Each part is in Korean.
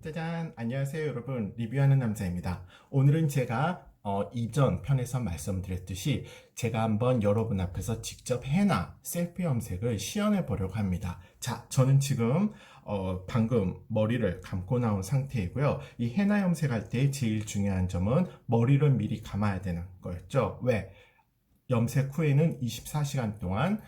짜잔! 안녕하세요 여러분, 리뷰하는 남자입니다. 오늘은 제가 이전 편에서 말씀드렸듯이 제가 한번 여러분 앞에서 직접 해나 셀프 염색을 시연해 보려고 합니다. 자, 저는 지금 방금 머리를 감고 나온 상태이고요. 이 해나 염색할 때 제일 중요한 점은 머리를 미리 감아야 되는 거였죠. 왜? 염색 후에는 24시간 동안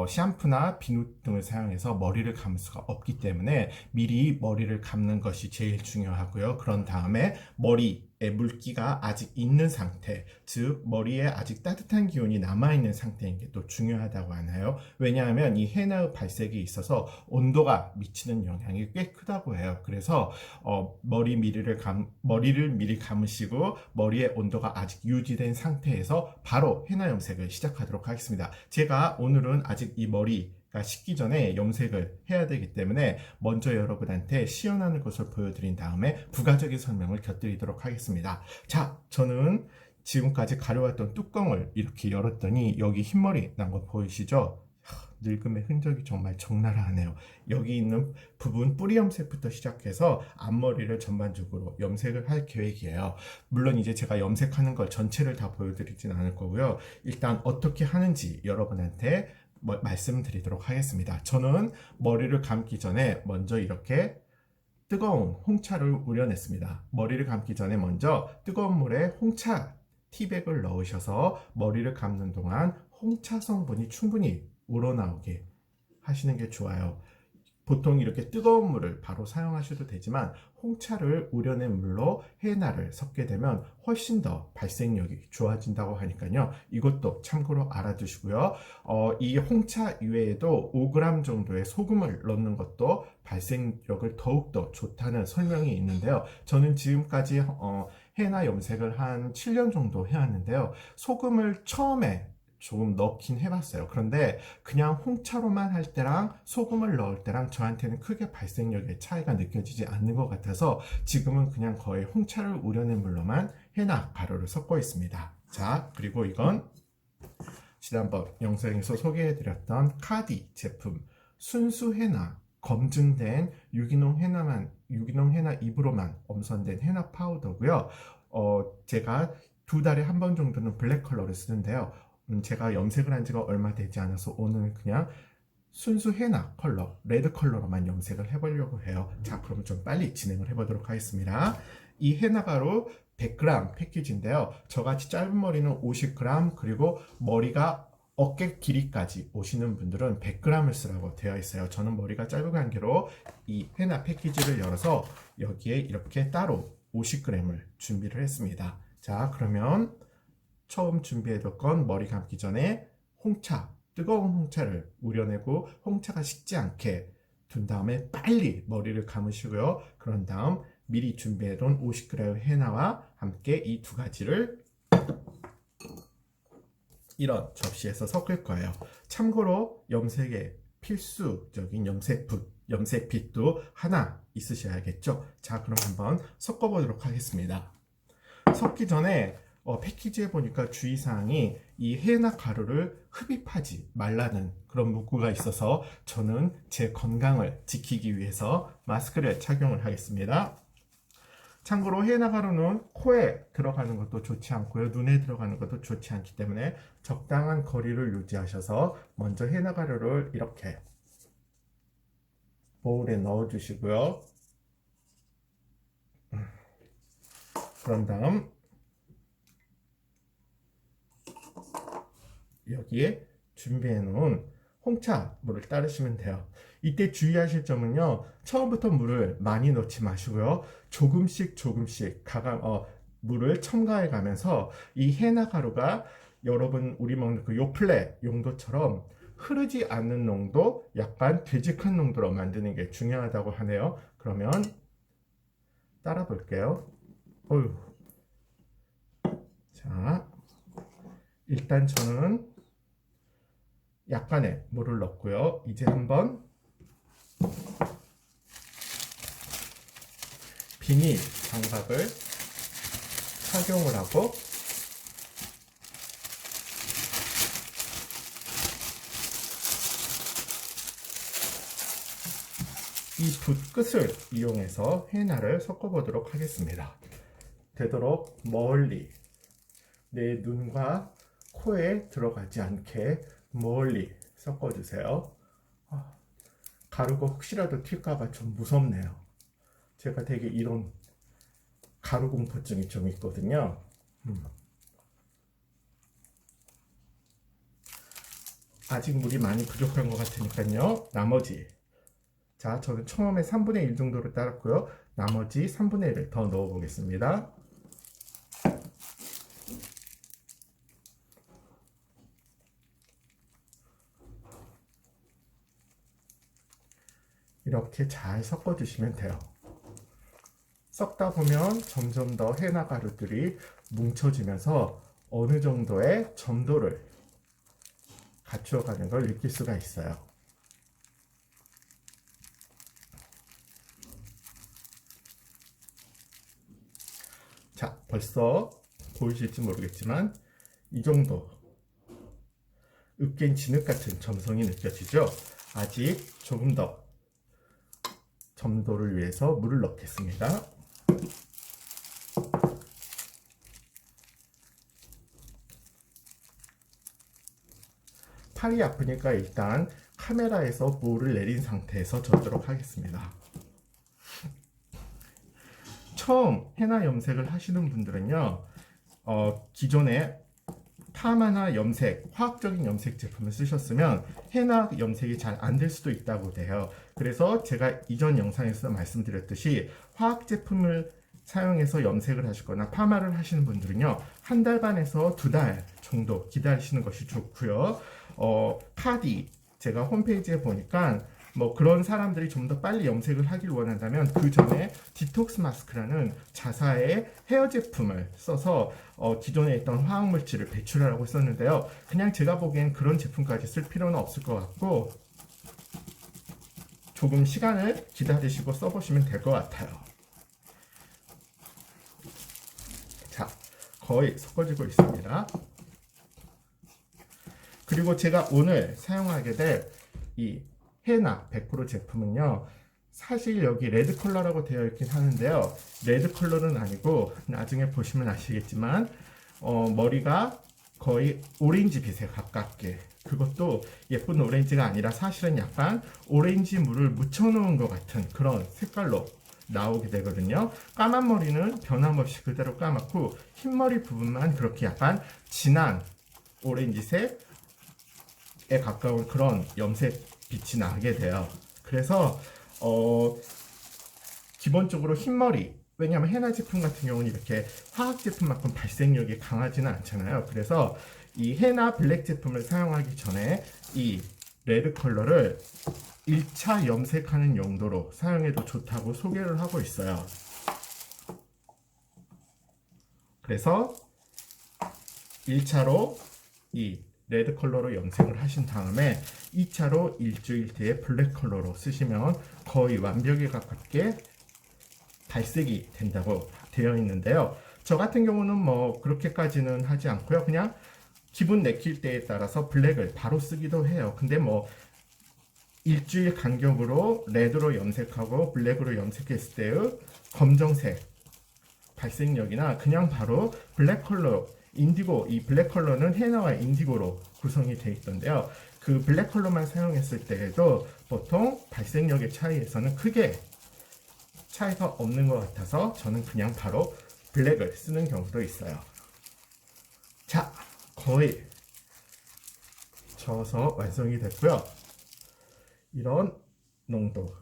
샴푸나 비누 등을 사용해서 머리를 감을 수가 없기 때문에 미리 머리를 감는 것이 제일 중요하고요. 그런 다음에 머리에 물기가 아직 있는 상태, 즉 머리에 아직 따뜻한 기운이 남아있는 상태인 게 또 중요하다고 하나요? 왜냐하면 이 헤나의 발색에 있어서 온도가 미치는 영향이 꽤 크다고 해요. 그래서 머리를 미리 감으시고 머리의 온도가 아직 유지된 상태에서 바로 헤나 염색을 시작하도록 하겠습니다. 제가 오늘은 아직 이 머리가 식기 전에 염색을 해야 되기 때문에 먼저 여러분한테 시연하는 것을 보여드린 다음에 부가적인 설명을 곁들이도록 하겠습니다. 자, 저는 지금까지 가려왔던 뚜껑을 이렇게 열었더니 여기 흰머리 난 거 보이시죠? 늙음의 흔적이 정말 적나라하네요. 여기 있는 부분 뿌리 염색부터 시작해서 앞머리를 전반적으로 염색을 할 계획이에요. 물론 이제 제가 염색하는 걸 전체를 다 보여드리진 않을 거고요. 일단 어떻게 하는지 여러분한테 말씀드리도록 하겠습니다. 저는 머리를 감기 전에 먼저 이렇게 뜨거운 홍차를 우려냈습니다. 머리를 감기 전에 먼저 뜨거운 물에 홍차 티백을 넣으셔서 머리를 감는 동안 홍차 성분이 충분히 우러나오게 하시는 게 좋아요. 보통 이렇게 뜨거운 물을 바로 사용하셔도 되지만 홍차를 우려낸 물로 헤나를 섞게 되면 훨씬 더 발색력이 좋아진다고 하니까요. 이것도 참고로 알아두시고요. 이 홍차 이외에도 5g 정도의 소금을 넣는 것도 발색력을 더욱더 좋다는 설명이 있는데요. 저는 지금까지 헤나 염색을 한 7년 정도 해왔는데요. 소금을 처음에 조금 넣긴 해봤어요. 그런데 그냥 홍차로만 할 때랑 소금을 넣을 때랑 저한테는 크게 발색력의 차이가 느껴지지 않는 것 같아서 지금은 그냥 거의 홍차를 우려낸 물로만 헤나 가루를 섞고 있습니다. 자, 그리고 이건 지난번 영상에서 소개해드렸던 카디 제품 순수 헤나, 검증된 유기농 헤나 잎으로만 엄선된 헤나 파우더고요. 제가 2달에 한 번 정도는 블랙 컬러를 쓰는데요. 제가 염색을 한 지가 얼마 되지 않아서 오늘 그냥 순수 헤나 컬러, 레드 컬러로만 염색을 해보려고 해요. 자, 그러면 좀 빨리 진행을 해보도록 하겠습니다. 이 헤나 가루 100g 패키지인데요. 저같이 짧은 머리는 50g, 그리고 머리가 어깨 길이까지 오시는 분들은 100g을 쓰라고 되어 있어요. 저는 머리가 짧은 관계로 이 헤나 패키지를 열어서 여기에 이렇게 따로 50g을 준비를 했습니다. 자, 그러면 처음 준비해뒀건 머리 감기 전에 홍차, 뜨거운 홍차를 우려내고 홍차가 식지 않게 둔 다음에 빨리 머리를 감으시고요. 그런 다음 미리 준비해둔 50g 헤나와 함께 이 두 가지를 이런 접시에서 섞을 거예요. 참고로 염색에 필수적인 염색빗도 하나 있으셔야겠죠. 자, 그럼 한번 섞어보도록 하겠습니다. 섞기 전에 패키지에 보니까 주의사항이 이 헤나 가루를 흡입하지 말라는 그런 문구가 있어서 저는 제 건강을 지키기 위해서 마스크를 착용을 하겠습니다. 참고로 헤나 가루는 코에 들어가는 것도 좋지 않고요. 눈에 들어가는 것도 좋지 않기 때문에 적당한 거리를 유지하셔서 먼저 헤나 가루를 이렇게 보울에 넣어 주시고요. 그런 다음 여기에 준비해 놓은 홍차 물을 따르시면 돼요. 이때 주의하실 점은요, 처음부터 물을 많이 넣지 마시고요, 조금씩 물을 첨가해 가면서 이 헤나 가루가 여러분 우리 먹는 그 요플레 용도처럼 흐르지 않는 농도, 약간 되직한 농도로 만드는 게 중요하다고 하네요. 그러면 따라 볼게요. 자, 일단 저는 약간의 물을 넣고요. 이제 한번 비닐 장갑을 착용을 하고 이 붓끝을 이용해서 헤나를 섞어보도록 하겠습니다. 되도록 멀리, 내 눈과 코에 들어가지 않게 멀리 섞어주세요. 가루가 혹시라도 튈까봐 좀 무섭네요. 제가 되게 이런 가루 공포증이 좀 있거든요. 아직 물이 많이 부족한 것 같으니까요. 나머지, 자, 저는 처음에 3분의 1 정도로 따랐고요. 나머지 3분의 1을 더 넣어 보겠습니다. 이렇게 잘 섞어 주시면 돼요. 섞다 보면 점점 더 헤나 가루들이 뭉쳐지면서 어느 정도의 점도를 갖추어가는 걸 느낄 수가 있어요. 자, 벌써 보이실지 모르겠지만 이 정도 으깬 진흙 같은 점성이 느껴지죠? 아직 조금 더 점도를 위해서 물을 넣겠습니다. 팔이 아프니까 일단 카메라에서 물을 내린 상태에서 젓도록 하겠습니다. 처음 헤나 염색을 하시는 분들은요, 기존에 파마나 염색, 화학적인 염색 제품을 쓰셨으면 헤나 염색이 잘 안 될 수도 있다고 돼요. 그래서 제가 이전 영상에서 말씀드렸듯이 화학 제품을 사용해서 염색을 하시거나 파마를 하시는 분들은요, 1달 반에서 2달 정도 기다리시는 것이 좋고요. 카디, 제가 홈페이지에 보니까 뭐 그런 사람들이 좀 더 빨리 염색을 하길 원한다면 그 전에 디톡스 마스크라는 자사의 헤어 제품을 써서 기존에 있던 화학 물질을 배출하라고 썼는데요. 그냥 제가 보기엔 그런 제품까지 쓸 필요는 없을 것 같고 조금 시간을 기다리시고 써보시면 될 것 같아요. 자, 거의 섞어지고 있습니다. 그리고 제가 오늘 사용하게 될 이 헤나 100% 제품은요, 사실 여기 레드 컬러라고 되어 있긴 하는데요, 레드 컬러는 아니고 나중에 보시면 아시겠지만 머리가 거의 오렌지 빛에 가깝게, 그것도 예쁜 오렌지가 아니라 사실은 약간 오렌지 물을 묻혀 놓은 것 같은 그런 색깔로 나오게 되거든요. 까만 머리는 변함없이 그대로 까맣고 흰머리 부분만 그렇게 약간 진한 오렌지색에 가까운 그런 염색 빛이 나게 돼요. 그래서 기본적으로 흰머리, 왜냐하면 헤나 제품 같은 경우는 이렇게 화학 제품만큼 발색력이 강하지는 않잖아요. 그래서 이 헤나 블랙 제품을 사용하기 전에 이 레드 컬러를 1차 염색하는 용도로 사용해도 좋다고 소개를 하고 있어요. 그래서 1차로 이 레드 컬러로 염색을 하신 다음에 2차로 일주일 뒤에 블랙 컬러로 쓰시면 거의 완벽에 가깝게 발색이 된다고 되어 있는데요. 저 같은 경우는 뭐 그렇게까지는 하지 않고요. 그냥 기분 내킬 때에 따라서 블랙을 바로 쓰기도 해요. 근데 뭐 일주일 간격으로 레드로 염색하고 블랙으로 염색했을 때의 검정색 발색력이나 그냥 바로 블랙 컬러, 인디고, 이 블랙 컬러는 헤나와 인디고로 구성이 되어 있던데요. 그 블랙 컬러만 사용했을 때에도 보통 발색력의 차이에서는 크게 차이가 없는 것 같아서 저는 그냥 바로 블랙을 쓰는 경우도 있어요. 자, 거의 저어서 완성이 됐고요. 이런 농도,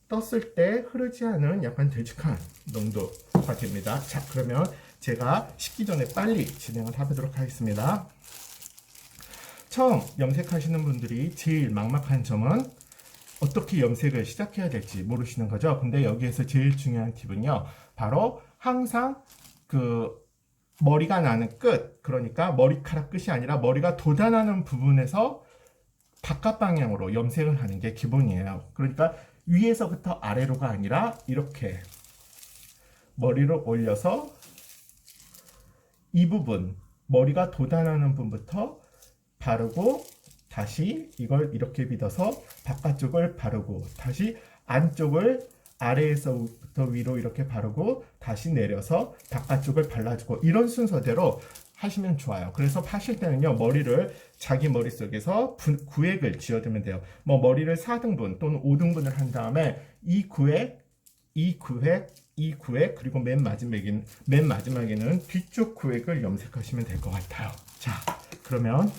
떴을 때 흐르지 않은 약간 되직한 농도가 됩니다. 자, 그러면 제가 식기 전에 빨리 진행을 해보도록 하겠습니다. 처음 염색하시는 분들이 제일 막막한 점은 어떻게 염색을 시작해야 될지 모르시는 거죠. 근데 여기에서 제일 중요한 팁은요, 바로 항상 그 머리가 나는 끝, 그러니까 머리카락 끝이 아니라 머리가 돋아나는 부분에서 바깥 방향으로 염색을 하는 게 기본이에요. 그러니까 위에서부터 아래로가 아니라 이렇게 머리를 올려서 이 부분, 머리가 돋아나는 부분부터 바르고 다시 이걸 이렇게 빗어서 바깥쪽을 바르고 다시 안쪽을 아래에서부터 위로 이렇게 바르고 다시 내려서 바깥쪽을 발라주고 이런 순서대로 하시면 좋아요. 그래서 하실 때는요, 머리를 자기 머릿속에서 구획을 지어두면 돼요. 뭐 머리를 4등분 또는 5등분을 한 다음에 이 구획, 이 구획, 이 구획, 그리고 맨 마지막에는 뒤쪽 구획을 염색하시면 될 것 같아요. 자, 그러면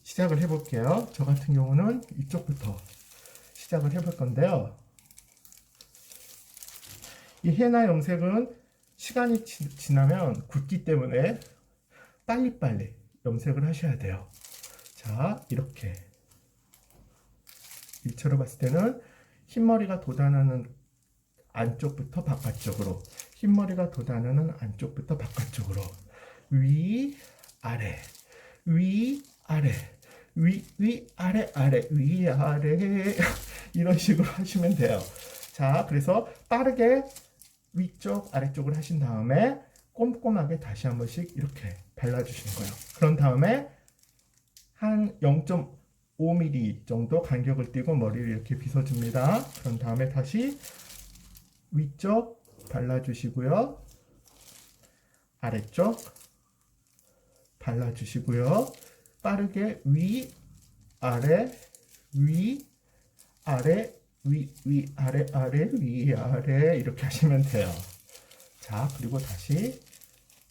시작을 해볼게요. 저 같은 경우는 이쪽부터 시작을 해볼 건데요. 이 헤나 염색은 시간이 지나면 굳기 때문에 빨리빨리 염색을 하셔야 돼요. 자, 이렇게 일처로 봤을 때는 흰머리가 돋아나는 안쪽부터 바깥쪽으로, 흰머리가 돋아나는 안쪽부터 바깥쪽으로, 위, 아래, 위, 아래, 위, 아래, 아래, 위, 아래 이런 식으로 하시면 돼요. 자, 그래서 빠르게 위쪽, 아래쪽을 하신 다음에 꼼꼼하게 다시 한 번씩 이렇게 발라주시는 거예요. 그런 다음에 한 0.5mm 정도 간격을 띄고 머리를 이렇게 빗어줍니다. 그런 다음에 다시 위쪽 발라주시고요. 아래쪽 발라주시고요. 빠르게 위, 아래, 위, 아래, 위, 아래, 아래, 위, 아래 이렇게 하시면 돼요. 자, 그리고 다시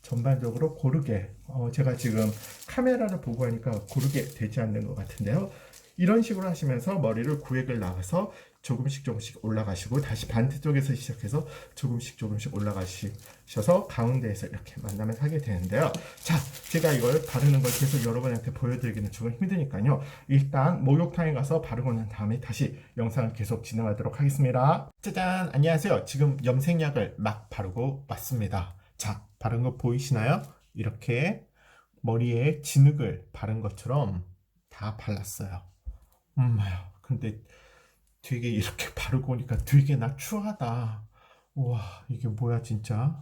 전반적으로 고르게, 제가 지금 카메라를 보고 하니까 고르게 되지 않는 것 같은데요. 이런 식으로 하시면서 머리를 구획을 나가서 조금씩 올라가시고 다시 반대쪽에서 시작해서 조금씩 올라가셔서 가운데에서 이렇게 만나면 하게 되는데요. 자, 제가 이걸 바르는 걸 계속 여러분한테 보여드리기는 조금 힘드니까요. 일단 목욕탕에 가서 바르고 난 다음에 다시 영상을 계속 진행하도록 하겠습니다. 짜잔! 안녕하세요. 지금 염색약을 막 바르고 왔습니다. 자, 바른 거 보이시나요? 이렇게 머리에 진흙을 바른 것처럼 다 발랐어요. 근데 되게 이렇게 바르고 오니까 되게 나 추하다. 우와, 이게 뭐야 진짜.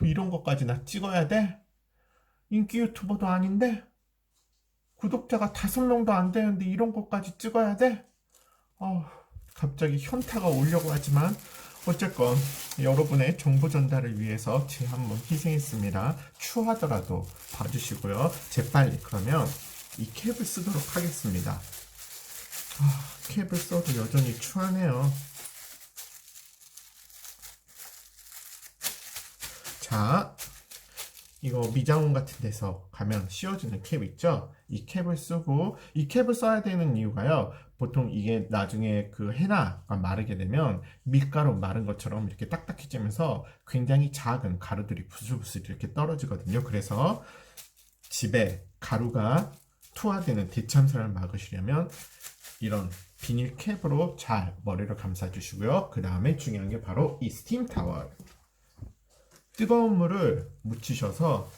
이런 것까지 나 찍어야 돼? 인기 유튜버도 아닌데? 구독자가 5명도 안 되는데 이런 것까지 찍어야 돼? 갑자기 현타가 오려고 하지만 어쨌건 여러분의 정보 전달을 위해서 제가 한번 희생했습니다. 추하더라도 봐주시고요. 재빨리 그러면 이 캡을 쓰도록 하겠습니다. 캡을 써도 여전히 추하네요. 자, 이거 미장원 같은 데서 가면 씌워주는 캡 있죠? 이 캡을 쓰고, 이 캡을 써야 되는 이유가요. 보통 이게 나중에 그 헤나가 마르게 되면 밀가루 마른 것처럼 이렇게 딱딱해지면서 굉장히 작은 가루들이 부슬부슬 이렇게 떨어지거든요. 그래서 집에 가루가 투하되는 대참사를 막으시려면 이런 비닐 캡으로 잘 머리를 감싸주시고요. 그 다음에 중요한 게 바로 이 스팀 타월. 뜨거운 물을 묻히셔서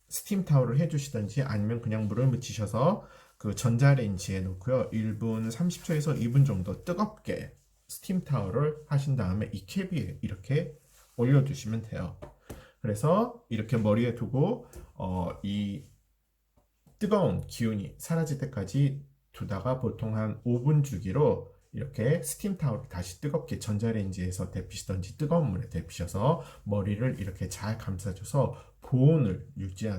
스팀 타월을 해주시든지 아니면 그냥 물을 묻히셔서 그 전자레인지에 놓고요. 1분 30초에서 2분 정도 뜨겁게 스팀 타월을 하신 다음에 이 캡 위에 이렇게 올려주시면 돼요. 그래서 이렇게 머리에 두고 이 뜨거운 기운이 사라질 때까지 두다가 보통 한 5분 주기로 이렇게 스팀 타월을 다시 뜨겁게 전자레인지에서 데피시던지 뜨거운 물에 데피셔서 머리를 이렇게 잘 감싸줘서 보온을 유지해야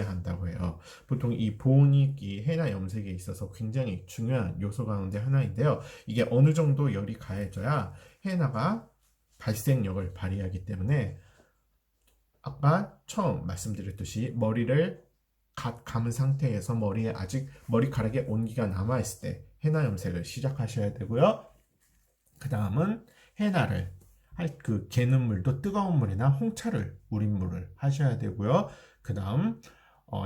한다고 해요. 보통 이 보온이 이 헤나 염색에 있어서 굉장히 중요한 요소 가운데 하나인데요. 이게 어느 정도 열이 가해져야 헤나가 발색력을 발휘하기 때문에 아까 처음 말씀드렸듯이 머리를 감은 상태에서 머리에 아직 머리카락에 온기가 남아있을 때 헤나 염색을 시작하셔야 되고요. 그 다음은 헤나를 할 그 개는 물도 뜨거운 물이나 홍차를 우린 물을 하셔야 되고요. 그 다음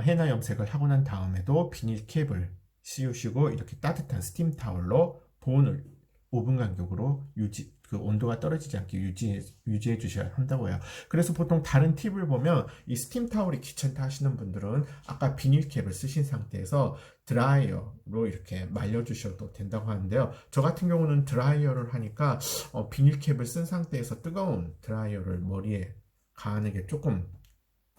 헤나 염색을 하고 난 다음에도 비닐 캡을 씌우시고 이렇게 따뜻한 스팀 타월로 보온을 5분 간격으로 그 온도가 떨어지지 않게 유지해 주셔야 한다고 해요. 그래서 보통 다른 팁을 보면 이 스팀 타월이 귀찮다 하시는 분들은 아까 비닐 캡을 쓰신 상태에서 드라이어로 이렇게 말려 주셔도 된다고 하는데요. 저 같은 경우는 드라이어를 하니까 비닐 캡을 쓴 상태에서 뜨거운 드라이어를 머리에 가하는 게 조금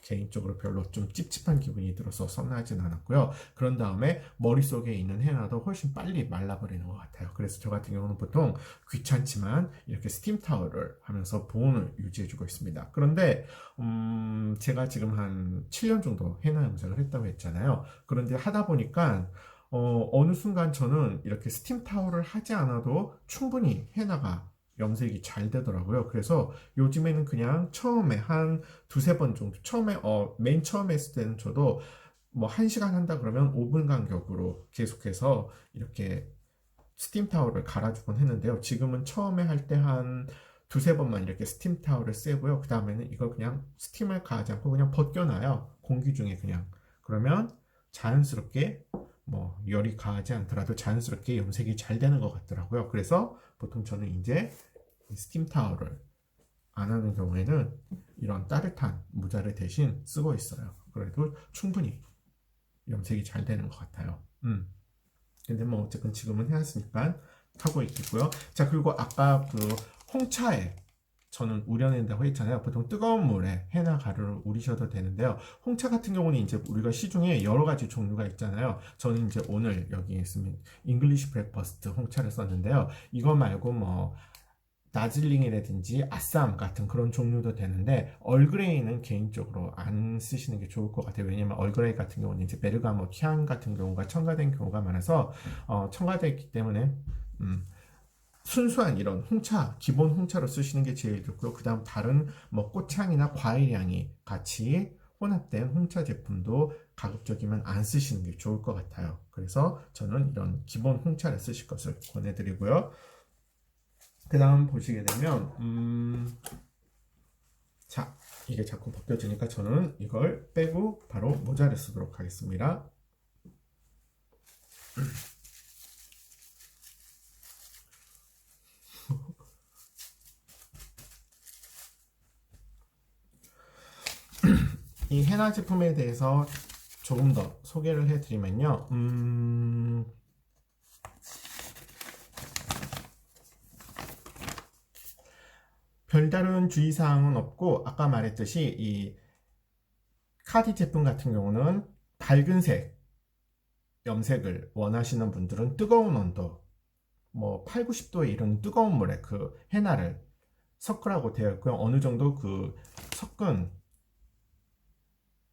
개인적으로 별로 좀 찝찝한 기분이 들어서 선호하진 않았고요. 그런 다음에 머릿속에 있는 헤나도 훨씬 빨리 말라버리는 것 같아요. 그래서 저 같은 경우는 보통 귀찮지만 이렇게 스팀 타월을 하면서 보온을 유지해주고 있습니다. 그런데 제가 지금 한 7년 정도 헤나 염색을 했다고 했잖아요. 그런데 하다 보니까 어느 순간 저는 이렇게 스팀 타월을 하지 않아도 충분히 헤나가 염색이 잘 되더라고요. 그래서 요즘에는 그냥 처음에 한 두세 번 정도, 맨 처음에 했을 때는 저도 뭐 1시간 한다 그러면 5분 간격으로 계속해서 이렇게 스팀 타월을 갈아주곤 했는데요. 지금은 처음에 할 때 한 두세 번만 이렇게 스팀 타월을 쐬고요. 그 다음에는 이걸 그냥 스팀을 가하지 않고 그냥 벗겨놔요. 공기 중에 그냥. 그러면 자연스럽게 뭐 열이 가하지 않더라도 자연스럽게 염색이 잘 되는 것 같더라고요. 그래서 보통 저는 이제 스팀 타월을 안 하는 경우에는 이런 따뜻한 모자를 대신 쓰고 있어요. 그래도 충분히 염색이 잘 되는 것 같아요. 근데 뭐 어쨌든 지금은 해놨으니까 하고 있겠고요. 자, 그리고 아까 그 홍차에 저는 우려낸다고 했잖아요. 보통 뜨거운 물에 해나 가루를 우리셔도 되는데요. 홍차 같은 경우는 이제 우리가 시중에 여러 가지 종류가 있잖아요. 저는 이제 오늘 여기 있으면 잉글리시 브렉퍼스트 홍차를 썼는데요. 이거 말고 뭐 다즐링이라든지 아쌈 같은 그런 종류도 되는데 얼그레이는 개인적으로 안 쓰시는 게 좋을 것 같아요. 왜냐면 얼그레이 같은 경우는 이제 베르가모 향 같은 경우가 첨가된 경우가 많아서 첨가되어 있기 때문에 순수한 이런 홍차, 기본 홍차로 쓰시는 게 제일 좋고요. 그 다음 다른 뭐 꽃향이나 과일향이 같이 혼합된 홍차 제품도 가급적이면 안 쓰시는 게 좋을 것 같아요. 그래서 저는 이런 기본 홍차를 쓰실 것을 권해드리고요. 그 다음 보시게 되면 자, 이게 자꾸 벗겨지니까 저는 이걸 빼고 바로 모자를 쓰도록 하겠습니다. 이 헤나 제품에 대해서 조금 더 소개를 해드리면요. 별다른 주의사항은 없고 아까 말했듯이 이 카디 제품 같은 경우는 밝은색 염색을 원하시는 분들은 뜨거운 온도 뭐 8, 90도에 이런 뜨거운 물에 그 헤나를 섞으라고 되어 있고요. 어느 정도 그 섞은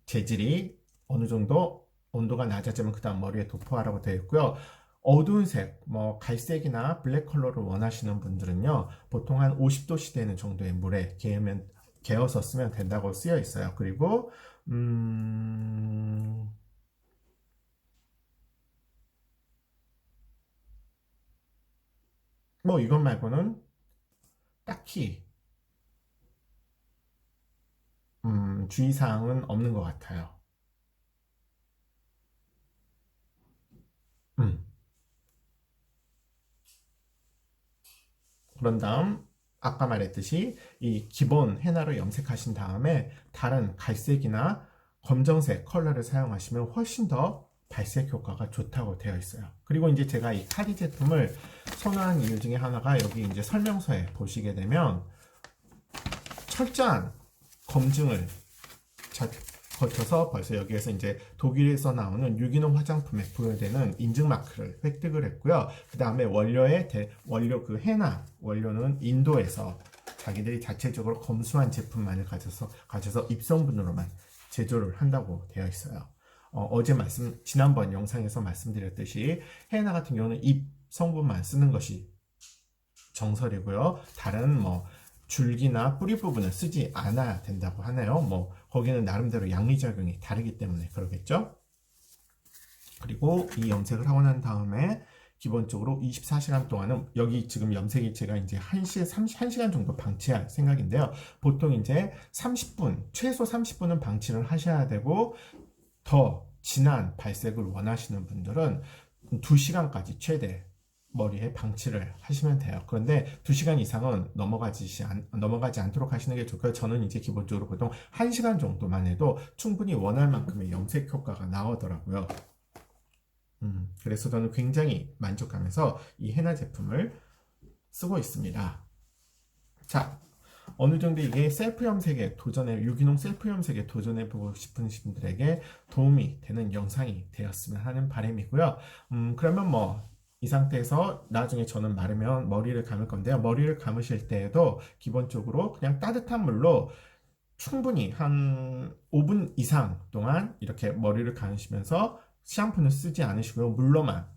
재질이 어느 정도 온도가 낮아지면 그 다음 머리에 도포하라고 되어 있고요. 어두운 색, 뭐 갈색이나 블랙 컬러를 원하시는 분들은요, 보통 한 50도씨 되는 정도의 물에 개어서 쓰면 된다고 쓰여 있어요. 그리고 뭐 이것 말고는 딱히 주의사항은 없는 것 같아요. 음. 그런 다음 아까 말했듯이 이 기본 헤나로 염색하신 다음에 다른 갈색이나 검정색 컬러를 사용하시면 훨씬 더 발색 효과가 좋다고 되어 있어요. 그리고 이제 제가 이 카디 제품을 선호한 이유 중에 하나가 여기 이제 설명서에 보시게 되면 철저한 검증을 거쳐서 벌써 여기에서 이제 독일에서 나오는 유기농 화장품에 부여되는 인증 마크를 획득을 했고요. 그 다음에 원료 그 헤나 원료는 인도에서 자기들이 자체적으로 검수한 제품만을 가져서 입성분으로만 제조를 한다고 되어 있어요. 지난번 영상에서 말씀드렸듯이 헤나 같은 경우는 잎 성분만 쓰는 것이 정설이고요. 다른 뭐 줄기나 뿌리 부분을 쓰지 않아야 된다고 하네요. 뭐 거기는 나름대로 양리작용이 다르기 때문에 그러겠죠. 그리고 이 염색을 하고 난 다음에 기본적으로 24시간 동안은 여기 지금 염색이 제가 이제 1시간 정도 방치할 생각인데요. 보통 이제 30분, 최소 30분은 방치를 하셔야 되고 더 진한 발색을 원하시는 분들은 2시간까지 최대 머리에 방치를 하시면 돼요. 그런데 2시간 이상은 넘어가지 않도록 하시는 게 좋고요. 저는 이제 기본적으로 보통 1시간 정도만 해도 충분히 원할 만큼의 염색 효과가 나오더라고요. 그래서 저는 굉장히 만족하면서 이 헤나 제품을 쓰고 있습니다. 자, 어느 정도 이게 셀프 염색에 유기농 셀프 염색에 도전해보고 싶은 분들에게 도움이 되는 영상이 되었으면 하는 바람이고요. 그러면 뭐 이 상태에서 나중에 저는 마르면 머리를 감을 건데요. 머리를 감으실 때에도 기본적으로 그냥 따뜻한 물로 충분히 한 5분 이상 동안 이렇게 머리를 감으시면서 샴푸는 쓰지 않으시고요. 물로만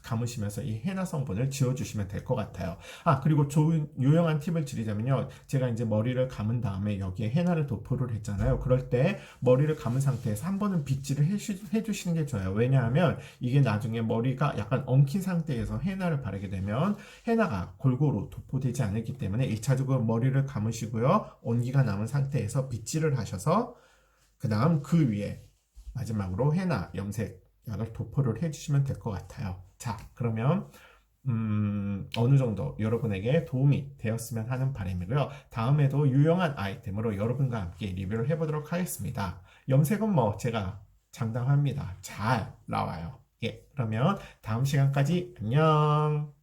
감으시면서 이 헤나 성분을 지워주시면 될 것 같아요. 그리고 좋은 유용한 팁을 드리자면요. 제가 이제 머리를 감은 다음에 여기에 헤나를 도포를 했잖아요. 그럴 때 머리를 감은 상태에서 한 번은 빗질을 해주시는 게 좋아요. 왜냐하면 이게 나중에 머리가 약간 엉킨 상태에서 헤나를 바르게 되면 헤나가 골고루 도포되지 않기 때문에 1차적으로 머리를 감으시고요. 온기가 남은 상태에서 빗질을 하셔서 그 다음 그 위에 마지막으로 헤나 염색 약을 도포를 해주시면 될 것 같아요. 자, 그러면 어느 정도 여러분에게 도움이 되었으면 하는 바람이고요. 다음에도 유용한 아이템으로 여러분과 함께 리뷰를 해보도록 하겠습니다. 염색은 뭐 제가 장담합니다. 잘 나와요. 예, 그러면 다음 시간까지 안녕.